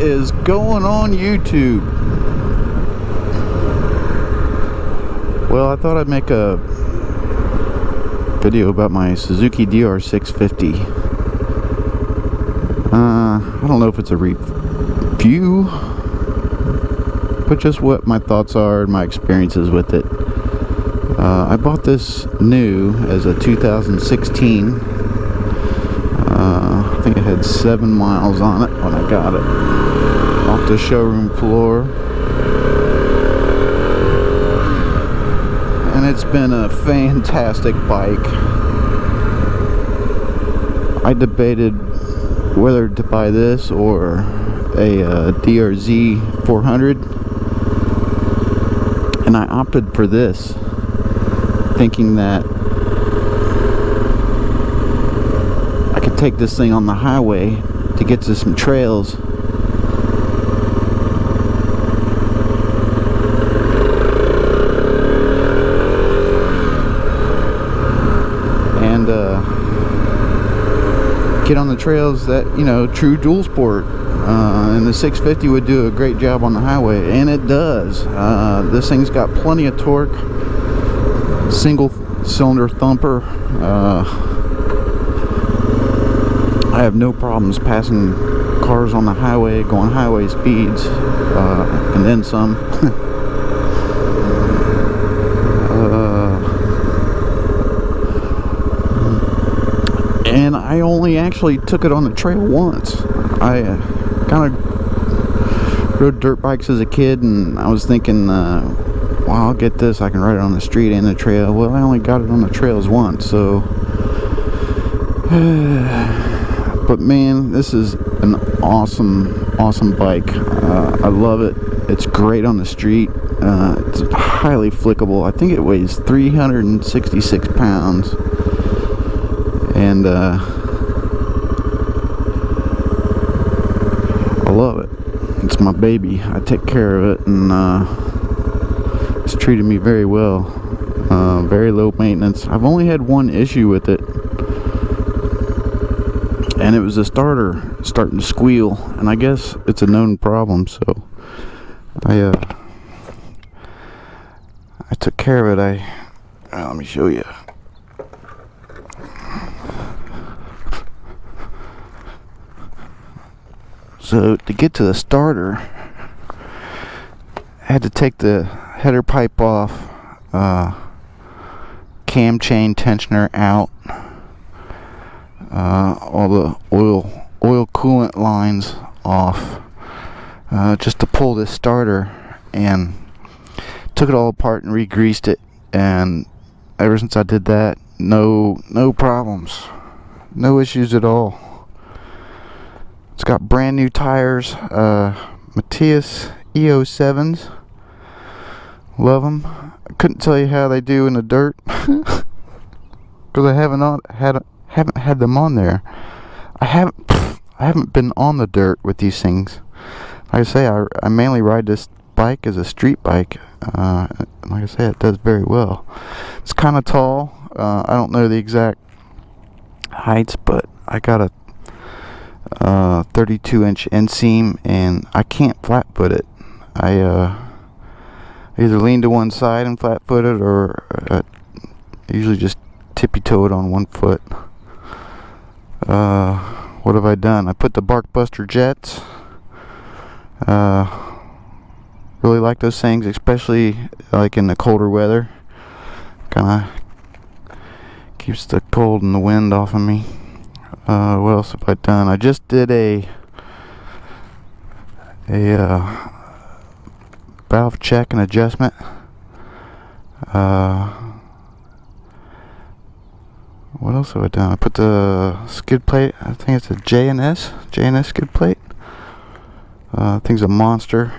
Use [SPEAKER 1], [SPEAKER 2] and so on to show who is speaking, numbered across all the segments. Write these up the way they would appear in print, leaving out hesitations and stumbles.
[SPEAKER 1] is going on YouTube? Well, I thought I'd make a video about my Suzuki DR650. I don't know if it's a review, but just what my thoughts are and my experiences with it. I bought this new as a 2016. I think it had 7 miles on it when I got it off the showroom floor. And it's been a fantastic bike. I debated whether to buy this or a DRZ 400, and I opted for this, thinking that I could take this thing on the highway to get to some trails. And get on the trails that, you know, true dual sport. And the 650 would do a great job on the highway, and it does. This thing's got plenty of torque, single cylinder thumper. I have no problems passing cars on the highway, going highway speeds, and then some. And I only actually took it on the trail once. I kind of rode dirt bikes as a kid, and I was thinking, well, I'll get this, I can ride it on the street and the trail. Well, I only got it on the trails once, so but man, this is an awesome bike. I love it. It's great on the street. It's highly flickable. I think it weighs 366 pounds. And I love it. It's my baby. I take care of it, and it's treated me very well. Very low maintenance. I've only had one issue with it, and it was the starter starting to squeal, and I guess it's a known problem, so I took care of it. Let me show you. So to get to the starter, I had to take the header pipe off, cam chain tensioner out, all the oil coolant lines off, just to pull this starter, and took it all apart and re-greased it. And ever since I did that, no problems, no issues at all. It's got brand new tires, Matthias EO7s. Love them. I couldn't tell you how they do in the dirt, because I haven't had them on there. I haven't been on the dirt with these things. Like I say, I mainly ride this bike as a street bike. Like I say, it does very well. It's kind of tall. I don't know the exact heights, but I got a 32-inch inseam, and I can't flat foot it. I either lean to one side and flat foot it, or usually just tippy toe it on one foot. What have I done? I put the Barkbuster jets. Really like those things, especially like in the colder weather. Kinda keeps the cold and the wind off of me. What else have I done? I just did a valve check and adjustment. What else have I done? I put the skid plate. I think it's a J&S skid plate. Thing's a monster.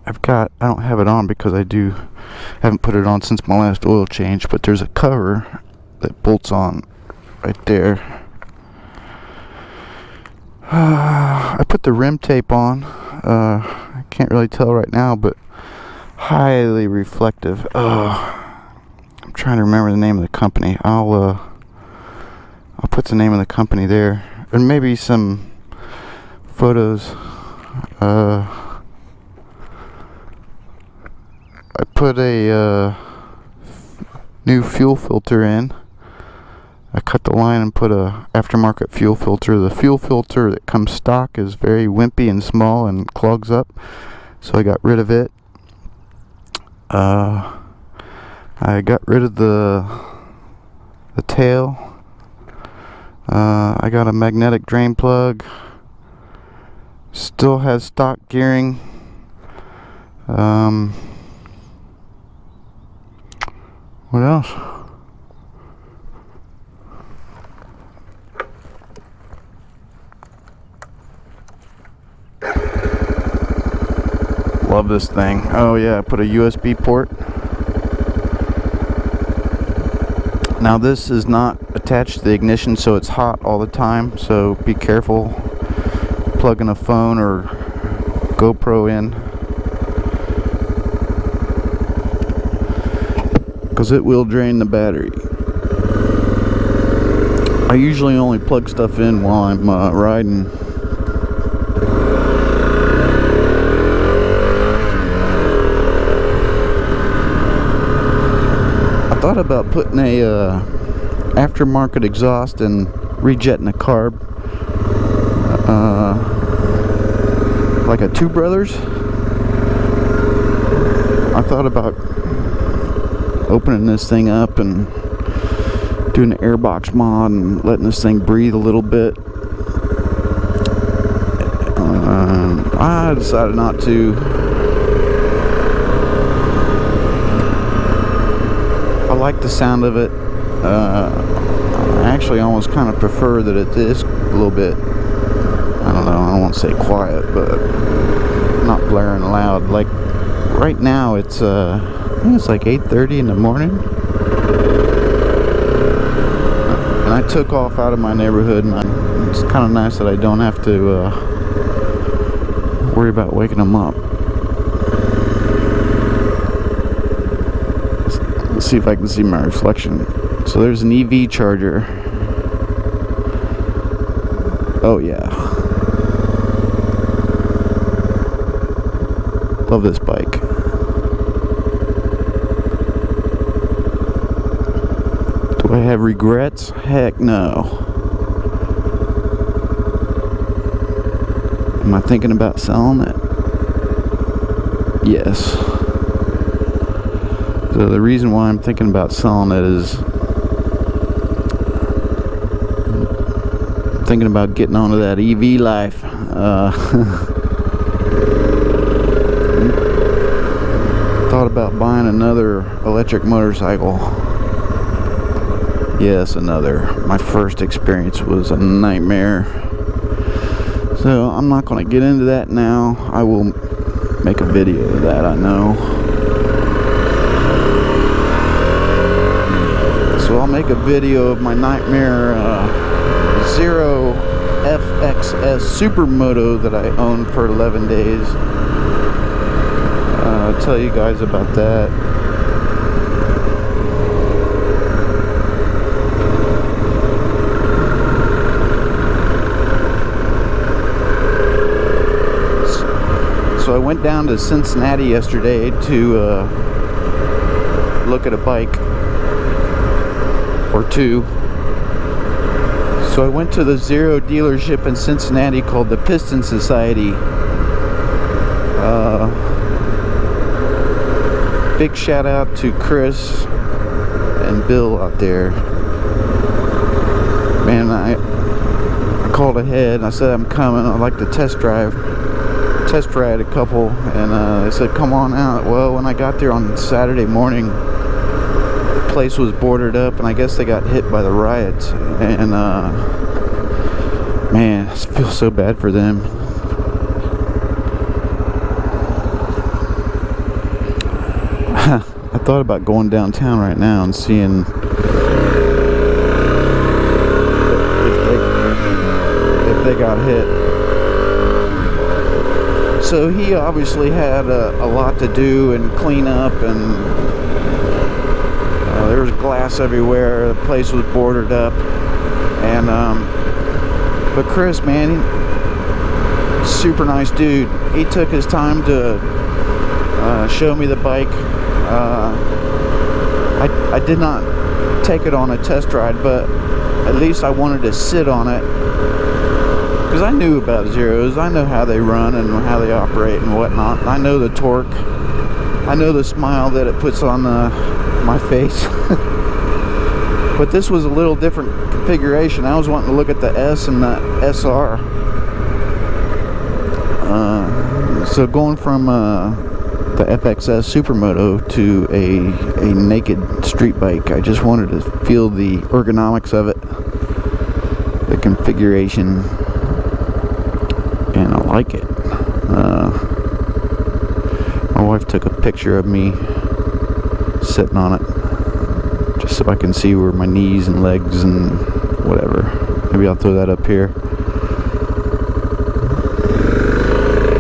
[SPEAKER 1] I don't have it on because haven't put it on since my last oil change, but there's a cover that bolts on right there. I put the rim tape on. I can't really tell right now, but highly reflective. I'm trying to remember the name of the company. I'll put the name of the company there, and maybe some photos I put a new fuel filter in. I cut the line and put a aftermarket fuel filter. The fuel filter that comes stock is very wimpy and small and clogs up, so I got rid of it. I got rid of the tail. I got a magnetic drain plug. Still has stock gearing. What else? Love this thing. Oh yeah, I put a USB port. Now this is not attached to the ignition, so it's hot all the time, so be careful plugging a phone or GoPro in, because it will drain the battery. I usually only plug stuff in while I'm riding. I thought about putting a aftermarket exhaust and rejetting a carb, like a Two Brothers. I thought about opening this thing up and doing an airbox mod and letting this thing breathe a little bit. I decided not to. I like the sound of it. I actually almost kind of prefer that it is a little bit, I don't know, I don't want to say quiet, but not blaring loud. Like right now it's I think it's like 8:30 in the morning, and I took off out of my neighborhood, and it's kind of nice that I don't have to worry about waking them up. Let's see if I can see my reflection. So there's an EV charger. Oh yeah. Love this bike. Do I have regrets? Heck no. Am I thinking about selling it? Yes. So the reason why I'm thinking about selling it is I'm thinking about getting onto that EV life. Thought about buying another electric motorcycle. Yes, another. My first experience was a nightmare. So I'm not going to get into that now. I will make a video of that, I know. So I'll make a video of my nightmare Zero FXS Supermoto that I owned for 11 days. I'll tell you guys about that. So I went down to Cincinnati yesterday to look at a bike or two. So I went to the Zero dealership in Cincinnati called the Piston Society. Big shout out to Chris and Bill out there. Man, I called ahead and I said I'm coming. I'd like to test ride a couple, and they said come on out. Well, when I got there on Saturday morning, the place was boarded up, and I guess they got hit by the riots. And man, I feel so bad for them. I thought about going downtown right now and seeing if they got hit. So he obviously had a lot to do and clean up, and there was glass everywhere. The place was boarded up, and but Chris, man, Super nice dude. He took his time to show me the bike. I did not take it on a test ride, but at least I wanted to sit on it because I knew about Zeros. I know how they run and how they operate and whatnot. I know the torque. I know the smile that it puts on my face. But this was a little different configuration. I was wanting to look at the S and the SR. So going from the FXS Supermoto to a naked street bike, I just wanted to feel the ergonomics of it, the configuration, and I like it. My wife took a picture of me sitting on it just so I can see where my knees and legs and whatever. Maybe I'll throw that up here.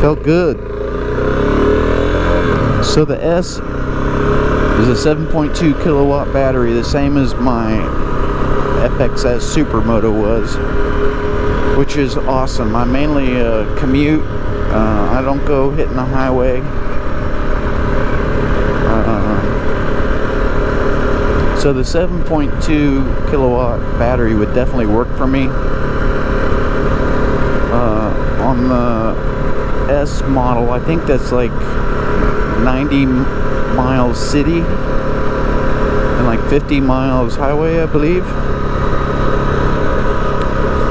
[SPEAKER 1] Felt good. So the S is a 7.2 kilowatt battery, the same as my FXS Supermoto was, which is awesome. I mainly commute. I don't go hitting the highway. So the 7.2 kilowatt battery would definitely work for me. On the S model, I think that's like 90 miles city and like 50 miles highway, I believe.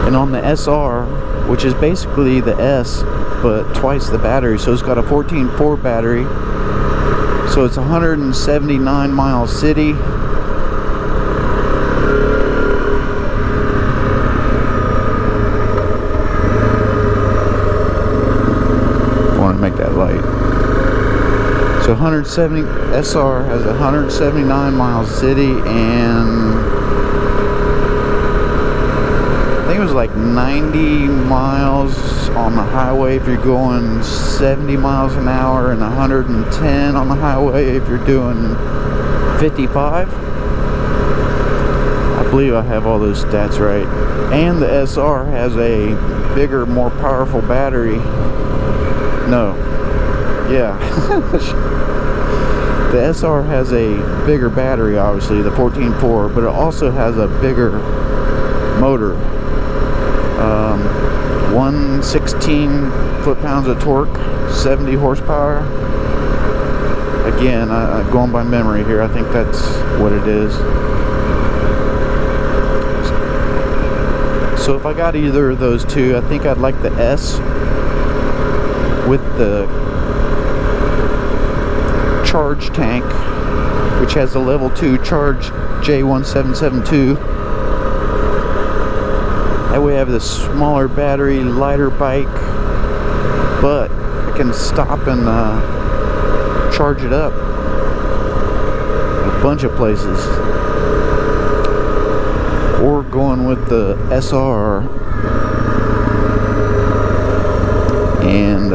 [SPEAKER 1] And on the SR, which is basically the S but twice the battery, so it's got a 14.4 battery, so it's 179 miles city. I want to make that light. So 170 SR has 179 miles city, and I think it was like 90 miles on the highway if you're going 70 miles an hour, and 110 on the highway if you're doing 55. I believe I have all those stats right. And the SR has a bigger, more powerful battery. No. Yeah. The SR has a bigger battery, obviously, the 14.4, but it also has a bigger motor. 116 foot-pounds of torque, 70 horsepower. Again, I'm going by memory here. I think that's what it is. So if I got either of those two, I think I'd like the S with the charge tank, which has a level 2 charge J1772. That way I have this smaller battery, lighter bike, but I can stop and charge it up a bunch of places. Or going with the SR and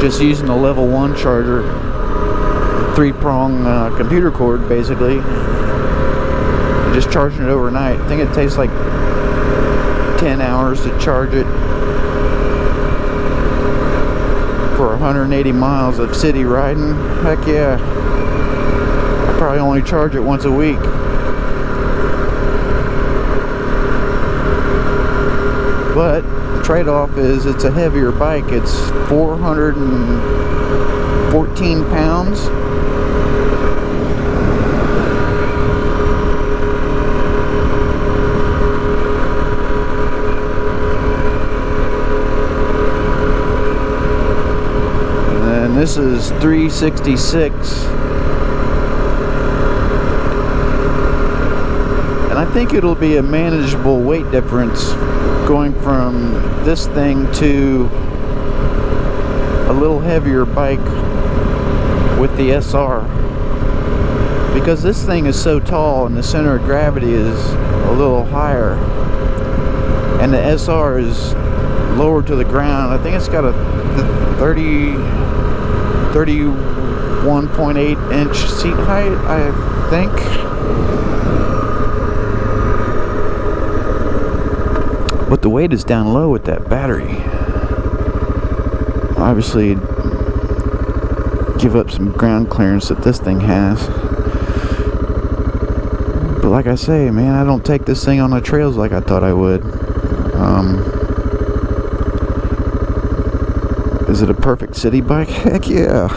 [SPEAKER 1] just using the level 1 charger, 3-prong computer cord basically, just charging it overnight. I think it takes like 10 hours to charge it for 180 miles of city riding. Heck yeah. I probably only charge it once a week. But the trade-off is it's a heavier bike. It's 414 pounds. And this is 366. And I think it'll be a manageable weight difference going from this thing to a little heavier bike with the SR, because this thing is so tall and the center of gravity is a little higher, and the SR is lower to the ground. I think it's got a 31.8 inch seat height, I think. But the weight is down low with that battery. Obviously, give up some ground clearance that this thing has. But like I say, man, I don't take this thing on the trails like I thought I would. Is it a perfect city bike? Heck yeah.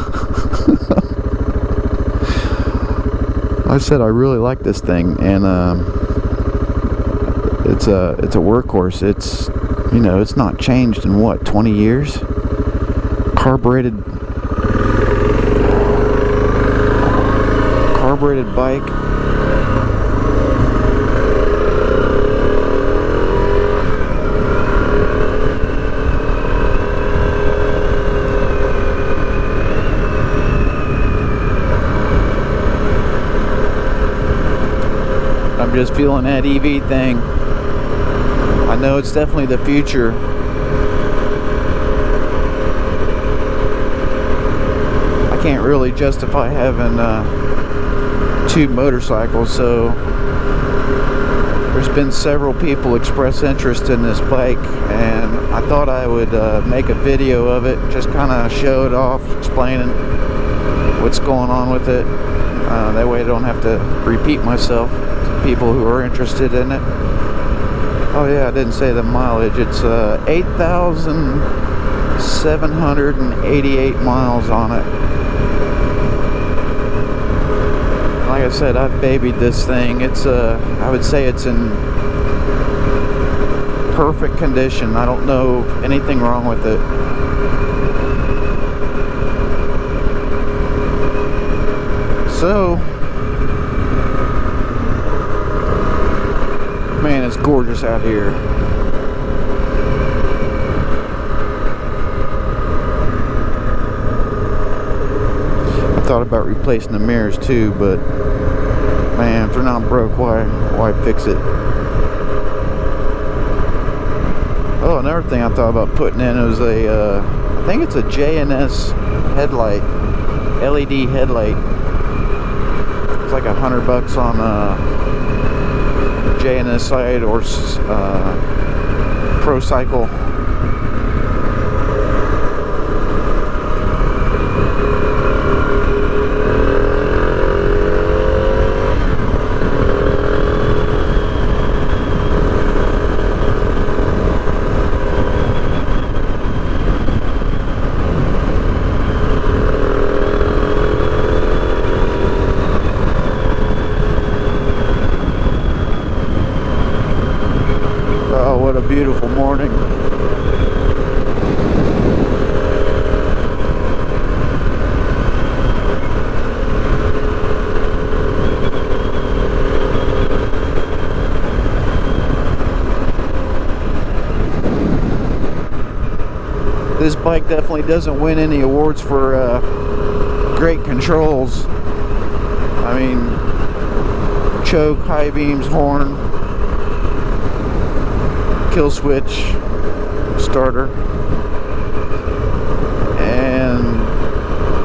[SPEAKER 1] I said I really like this thing, and it's a workhorse. It's, you know, it's not changed in what, 20 years? Carbureted bike. I'm just feeling that EV thing. I know it's definitely the future. I can't really justify having two motorcycles, so there's been several people express interest in this bike, and I thought I would make a video of it, just kind of show it off, explaining what's going on with it. That way I don't have to repeat myself to people who are interested in it. Oh yeah, I didn't say the mileage. It's 8,788 miles on it. Like I said, I've babied this thing. It's I would say it's in perfect condition. I don't know anything wrong with it. So, man, it's gorgeous out here. I thought about replacing the mirrors too, but man, if they're not broke, why fix it? Oh, another thing I thought about putting in was a I think it's a J&S headlight, LED headlight. It's like $100 on J&S side or Pro Cycle. What a beautiful morning. This bike definitely doesn't win any awards for great controls. I mean, choke, high beams, horn, kill switch, starter, and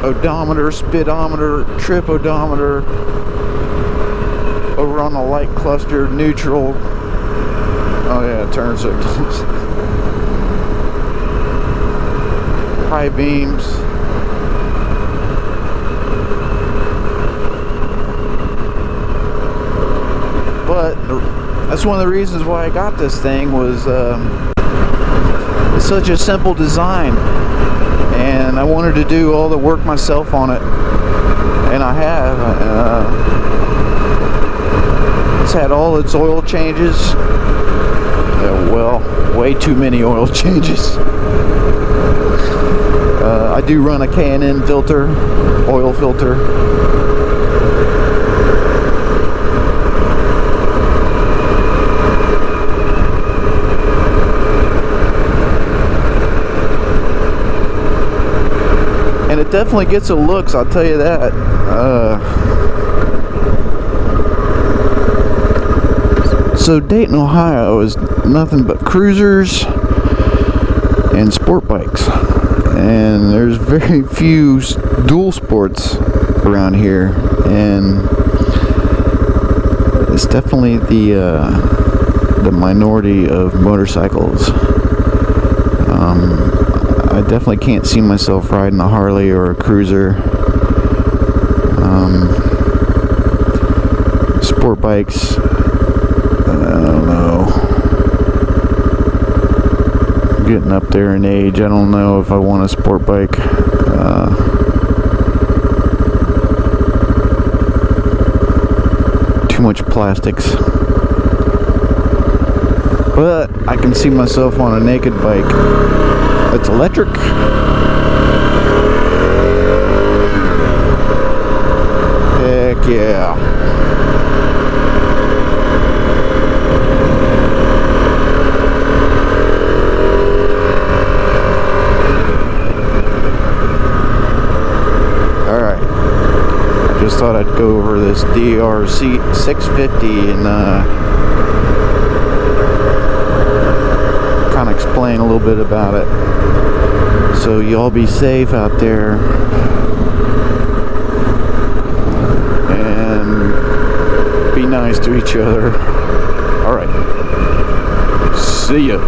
[SPEAKER 1] odometer, speedometer, trip odometer, over on the light cluster, neutral. Oh yeah, turn signals. High beams. But that's one of the reasons why I got this thing was it's such a simple design, and I wanted to do all the work myself on it, and I have. It's had all its oil changes. Well, way too many oil changes. I do run a K&N filter, oil filter. And it definitely gets a looks, I'll tell you that. So Dayton, Ohio is nothing but cruisers and sport bikes. And there's very few dual sports around here. And it's definitely the the minority of motorcycles. I definitely can't see myself riding a Harley or a cruiser. Sport bikes, I don't know. I'm getting up there in age. I don't know if I want a sport bike. Too much plastics. But I can see myself on a naked bike that's electric. Heck yeah. Alright. Just thought I'd go over this DR650 and kind of explain a little bit about it. So y'all be safe out there. And be nice to each other. Alright. See ya.